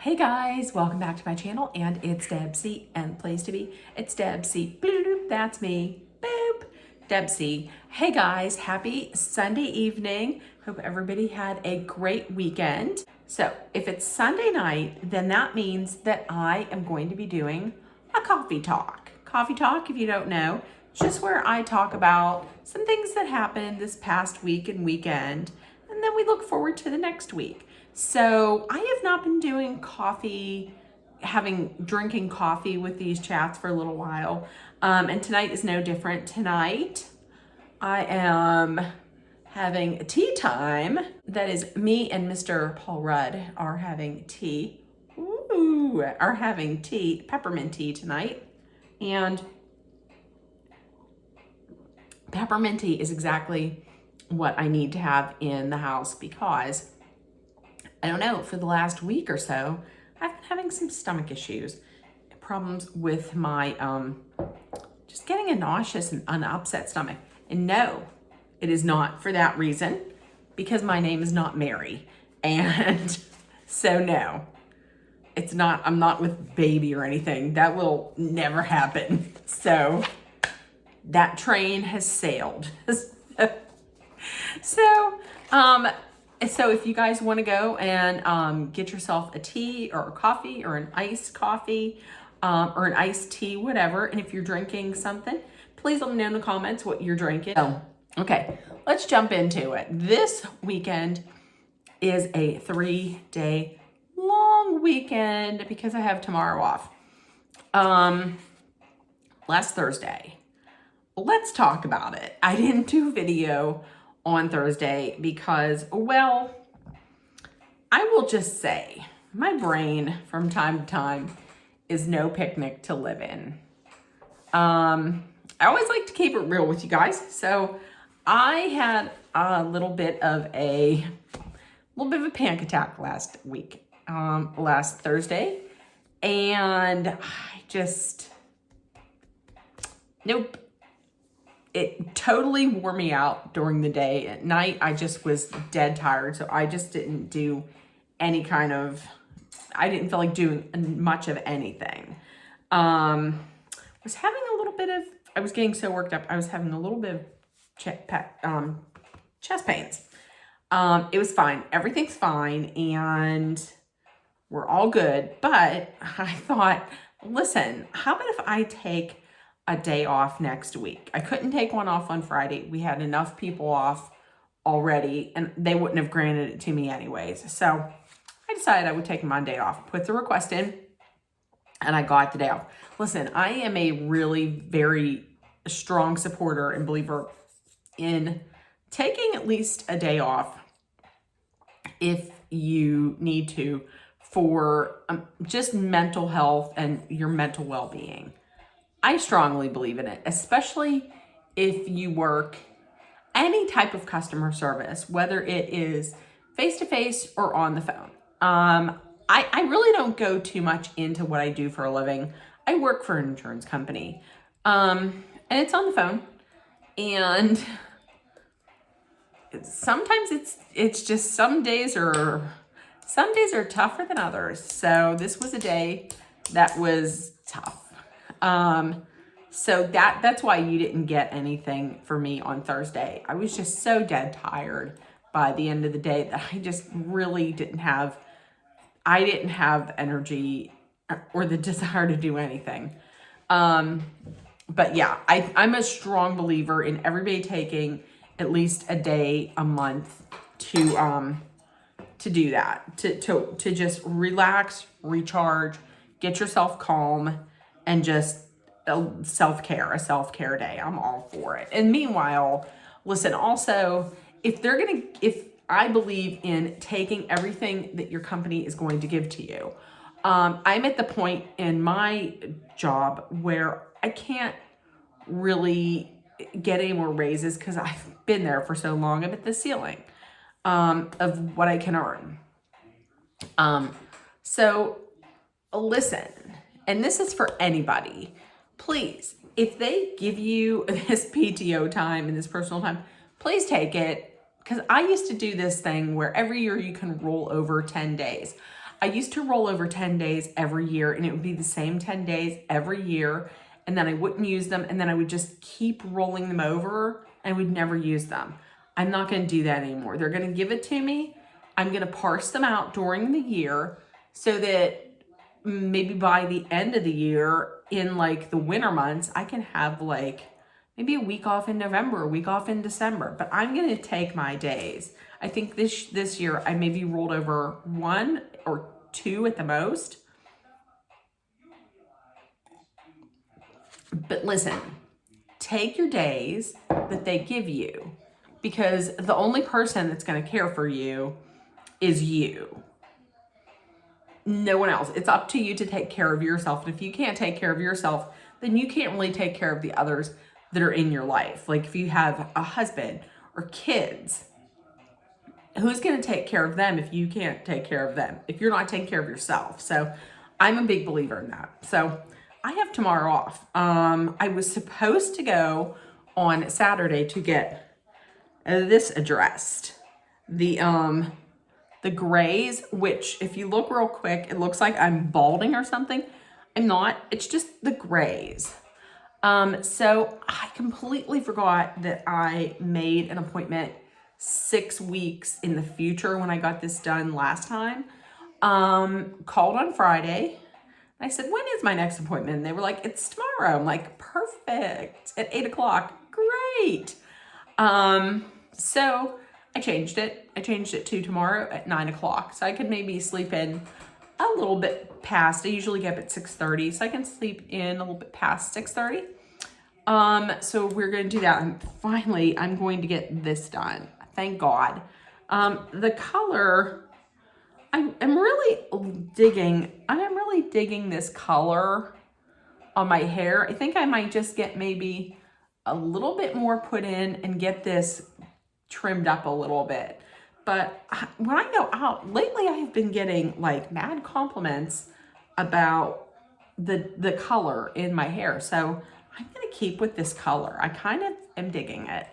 Hey guys, welcome back to my channel, and it's Deb C, and place to be, it's Deb C. Bloop, that's me. Boop, Deb C. Hey guys, happy Sunday evening. Hope everybody had a great weekend. So if it's Sunday night, then that means that I am going to be doing a coffee talk. Coffee talk, if you don't know, it's just where I talk about some things that happened this past week and weekend, and then we look forward to the next week. So I have not been doing drinking coffee with these chats for a little while. And tonight is no different. Tonight I am having a tea time. That is, me and Mr. Paul Rudd are having tea. Are having tea, peppermint tea tonight. And peppermint tea is exactly what I need to have in the house because I don't know, for the last week or so, I've been having some stomach issues, problems with my, just getting a nauseous and an upset stomach. And no, it is not for that reason, because my name is not Mary. And so no, it's not, I'm not with baby or anything. That will never happen. So that train has sailed. So if you guys want to go and get yourself a tea or a coffee or an iced coffee or an iced tea, whatever, and if you're drinking something, please let me know in the comments what you're drinking. So, okay, let's jump into it. This weekend is a 3-day long weekend because I have tomorrow off. Last Thursday. Let's talk about it. I didn't do a video on Thursday because, well, I will just say my brain from time to time is no picnic to live in. I always like to keep it real with you guys. So I had a little bit of a panic attack last Thursday, and I just, nope. It totally wore me out during the day. At night, I just was dead tired. So I just didn't do any kind of, I didn't feel like doing much of anything. I was getting so worked up. I was having a little bit of chest pains. It was fine. Everything's fine. And we're all good. But I thought, listen, how about if I take a day off next week? I couldn't take one off on Friday. We had enough people off already and they wouldn't have granted it to me anyways. So I decided I would take Monday off, put the request in, and I got the day off. Listen, I am a really very strong supporter and believer in taking at least a day off if you need to for just mental health and your mental well-being. I strongly believe in it, especially if you work any type of customer service, whether it is face-to-face or on the phone. I really don't go too much into what I do for a living. I work for an insurance company, and it's on the phone. And sometimes it's just some days are tougher than others. So this was a day that was tough. So that's why you didn't get anything for me on Thursday. I was just so dead tired by the end of the day that I just really didn't have energy or the desire to do anything. But yeah, I'm a strong believer in everybody taking at least a day a month to do that, to just relax, recharge, get yourself calm, and just a self-care day. I'm all for it. And meanwhile, listen, also, if I believe in taking everything that your company is going to give to you. I'm at the point in my job where I can't really get any more raises because I've been there for so long. I'm at the ceiling of what I can earn. So listen, and this is for anybody, please, if they give you this PTO time and this personal time, please take it. Because I used to do this thing where every year you can roll over 10 days. I used to roll over 10 days every year, and it would be the same 10 days every year, and then I wouldn't use them, and then I would just keep rolling them over and would never use them. I'm not going to do that anymore. They're going to give it to me. I'm going to parse them out during the year so that maybe by the end of the year, in like the winter months, I can have like maybe a week off in November, a week off in December, but I'm going to take my days. I think this year I maybe rolled over 1 or 2 at the most. But listen, take your days that they give you, because the only person that's going to care for you is you. No one else. It's up to you to take care of yourself. And if you can't take care of yourself, then you can't really take care of the others that are in your life. Like if you have a husband or kids, who's going to take care of them if you can't take care of them, if you're not taking care of yourself? So I'm a big believer in that. So I have tomorrow off. I was supposed to go on Saturday to get this addressed. The grays, which if you look real quick, it looks like I'm balding or something. I'm not. It's just the grays. So I completely forgot that I made an appointment 6 weeks in the future when I got this done last time. Called on Friday. I said, when is my next appointment? And they were like, it's tomorrow. I'm like, perfect. At 8 o'clock. Great. So I changed it. I changed it to tomorrow at 9 o'clock. So I could maybe sleep in a little bit past. I usually get up at 6:30. So I can sleep in a little bit past 6:30. So we're going to do that. And finally, I'm going to get this done. Thank God. The color, I'm really digging this color on my hair. I think I might just get maybe a little bit more put in and get this trimmed up a little bit. But when I go out, lately I have been getting like mad compliments about the color in my hair. So I'm going to keep with this color. I kind of am digging it.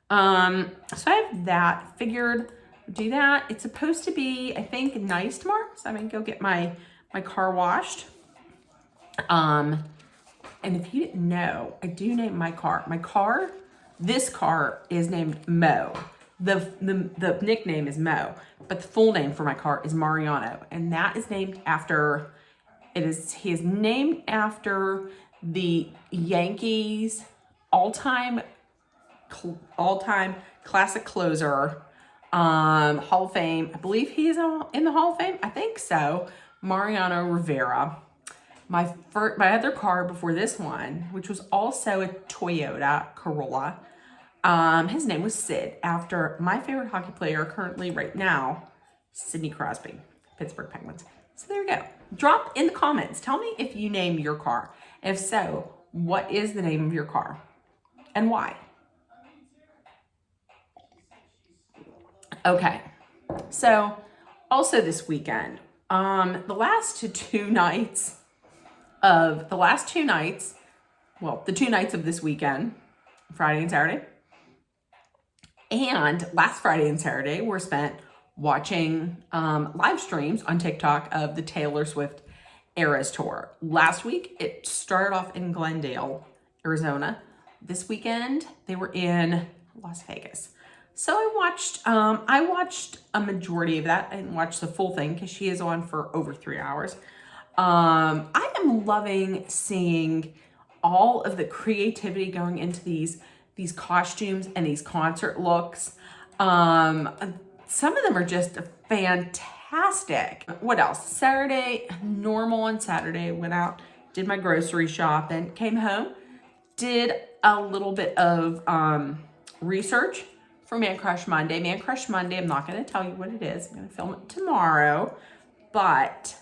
So I have that figured, do that. It's supposed to be, I think, nice tomorrow. So I'm going to go get my car washed. And if you didn't know, I do name my car. This car is named Mo. The nickname is Mo, but the full name for my car is Mariano, and that is named after. He is named after the Yankees all-time classic closer, Hall of Fame. I believe he's in the Hall of Fame. I think so. Mariano Rivera. My other car before this one, which was also a Toyota Corolla, his name was Sid, after my favorite hockey player currently right now, Sidney Crosby, Pittsburgh Penguins. So there you go. Drop in the comments. Tell me if you name your car. If so, what is the name of your car and why? Okay. So also this weekend, the two nights of this weekend, Friday and Saturday, and last Friday and Saturday were spent watching live streams on TikTok of the Taylor Swift Eras Tour. Last week, it started off in Glendale, Arizona. This weekend, they were in Las Vegas. So I watched a majority of that. I didn't watch the full thing because she is on for over 3 hours. I am loving seeing all of the creativity going into these costumes and these concert looks. Some of them are just fantastic. What else? Saturday, normal on Saturday, went out, did my grocery shop, and came home, did a little bit of research for Man Crush Monday. Man Crush Monday, I'm not going to tell you what it is. I'm going to film it tomorrow, but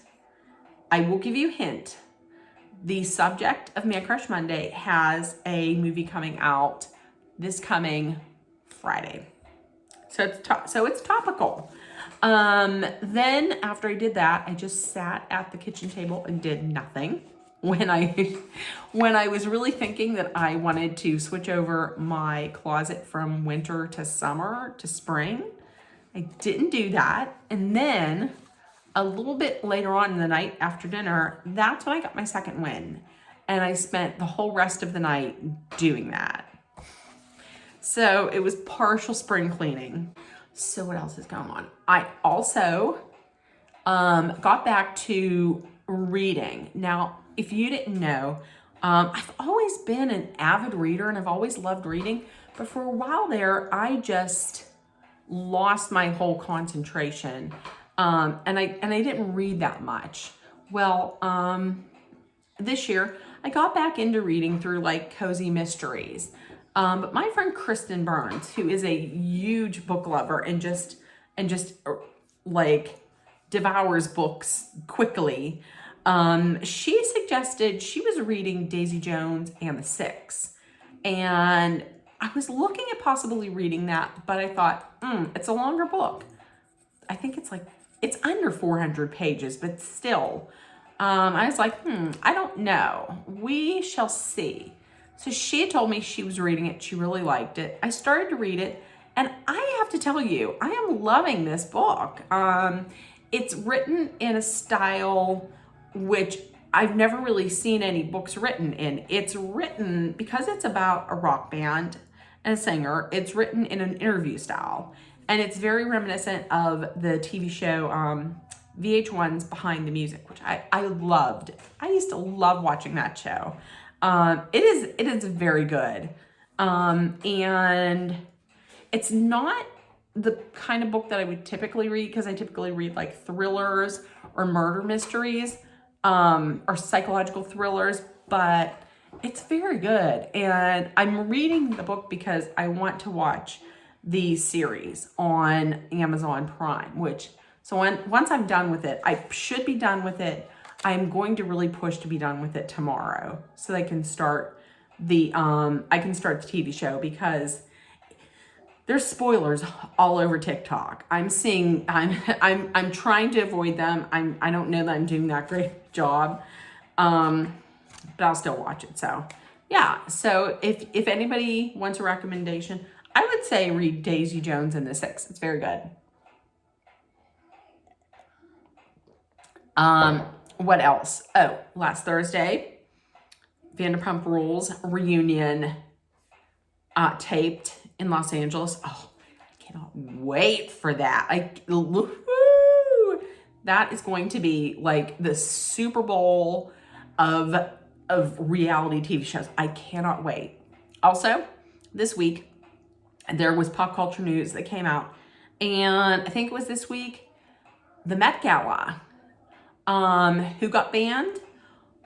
I will give you a hint. The subject of Man Crush Monday has a movie coming out this coming Friday. So it's topical. Then after I did that, I just sat at the kitchen table and did nothing. When I was really thinking that I wanted to switch over my closet from winter to summer to spring, I didn't do that. And then a little bit later on in the night after dinner, that's when I got my second win. And I spent the whole rest of the night doing that. So it was partial spring cleaning. So what else is going on? I also got back to reading. Now, if you didn't know, I've always been an avid reader and I've always loved reading. But for a while there, I just lost my whole concentration. And I didn't read that much. Well, this year I got back into reading through like cozy mysteries. But my friend Kristen Burns, who is a huge book lover and just like devours books quickly, she suggested she was reading Daisy Jones and the Six. And I was looking at possibly reading that, but I thought, it's a longer book. I think it's under 400 pages, but still, I was like, I don't know. We shall see. So she had told me she was reading it. She really liked it. I started to read it, and I have to tell you, I am loving this book. It's written in a style which I've never really seen any books written in. It's written, because it's about a rock band and a singer, it's written in an interview style. And it's very reminiscent of the TV show VH1's Behind the Music, which I loved. I used to love watching that show. It is very good. And it's not the kind of book that I would typically read, because I typically read like thrillers or murder mysteries, or psychological thrillers, but it's very good. And I'm reading the book because I want to watch the series on Amazon Prime, once I'm done with it, I should be done with it. I'm going to really push to be done with it tomorrow so I can start the TV show, because there's spoilers all over TikTok. I'm trying to avoid them. I don't know that I'm doing that great job. But I'll still watch it. So yeah. So if anybody wants a recommendation, I would say read Daisy Jones and the Six. It's very good. What else? Oh, last Thursday, Vanderpump Rules reunion taped in Los Angeles. Oh, I cannot wait for that. That is going to be like the Super Bowl of reality TV shows. I cannot wait. Also, this week, there was pop culture news that came out, and I think it was this week, the Met Gala. Who got banned?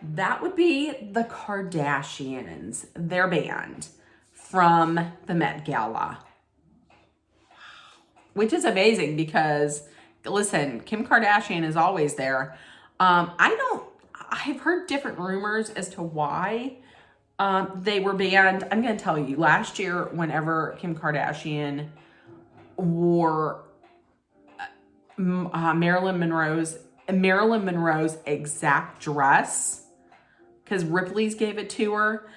That would be the Kardashians. They're banned from the Met Gala. Which is amazing because, listen, Kim Kardashian is always there. I've heard different rumors as to why they were banned. I'm going to tell you, last year, whenever Kim Kardashian wore Marilyn Monroe's exact dress, because Ripley's gave it to her,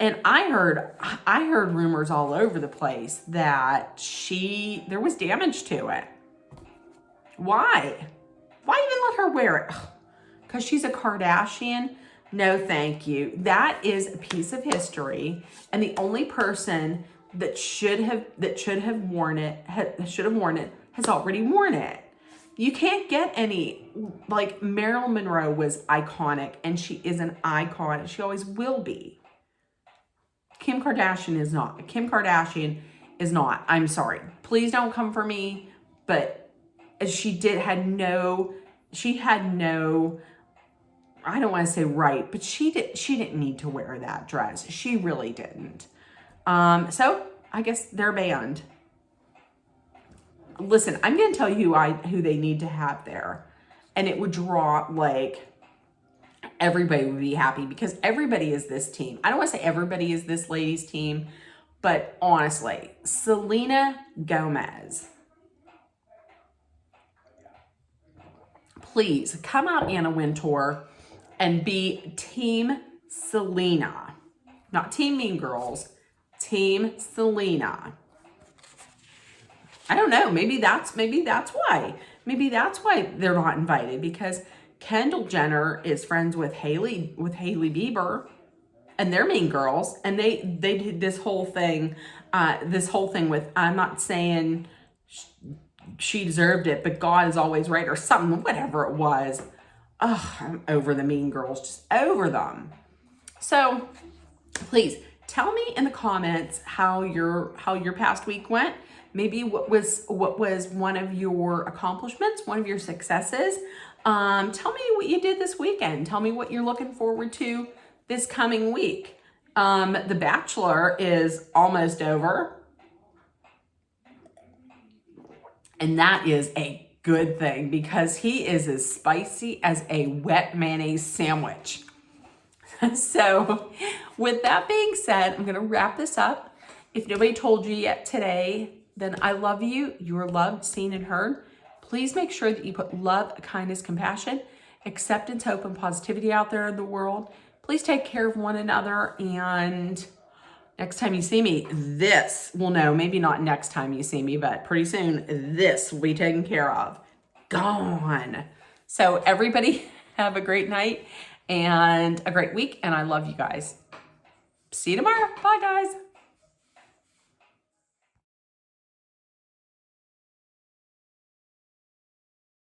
and I heard rumors all over the place that there was damage to it. Why even let her wear it? Because she's a Kardashian? No, thank you. That is a piece of history, and the only person that should have worn it has already worn it. You can't get any, like, Marilyn Monroe was iconic, and she is an icon, and she always will be. Kim Kardashian is not. Kim Kardashian is not. I'm sorry. Please don't come for me, but she had no, I don't want to say right, but she didn't need to wear that dress. She really didn't. So I guess they're banned. Listen, I'm going to tell you who they need to have there. And it would draw, like, everybody would be happy, because everybody is this team. I don't want to say everybody is this lady's team, but honestly, Selena Gomez. Please come out, Anna Wintour, and be Team Selena. Not Team Mean Girls, Team Selena. I don't know. Maybe that's why. Maybe that's why they're not invited, because Kendall Jenner is friends with Haley Bieber, and they're mean girls, and they did this whole thing with, I'm not saying she deserved it, but God is always right, or something, whatever it was. Ugh, I'm over the mean girls, just over them. So please tell me in the comments how your past week went. Maybe what was one of your accomplishments, one of your successes. Tell me what you did this weekend. Tell me what you're looking forward to this coming week. The Bachelor is almost over, and that is a good thing, because he is as spicy as a wet mayonnaise sandwich. So with that being said, I'm going to wrap this up. If nobody told you yet today, then I love you. You are loved, seen, and heard. Please make sure that you put love, kindness, compassion, acceptance, hope, and positivity out there in the world. Please take care of one another, and next time you see me, maybe not next time you see me, but pretty soon, this will be taken care of. Gone. So everybody have a great night and a great week, and I love you guys. See you tomorrow. Bye, guys.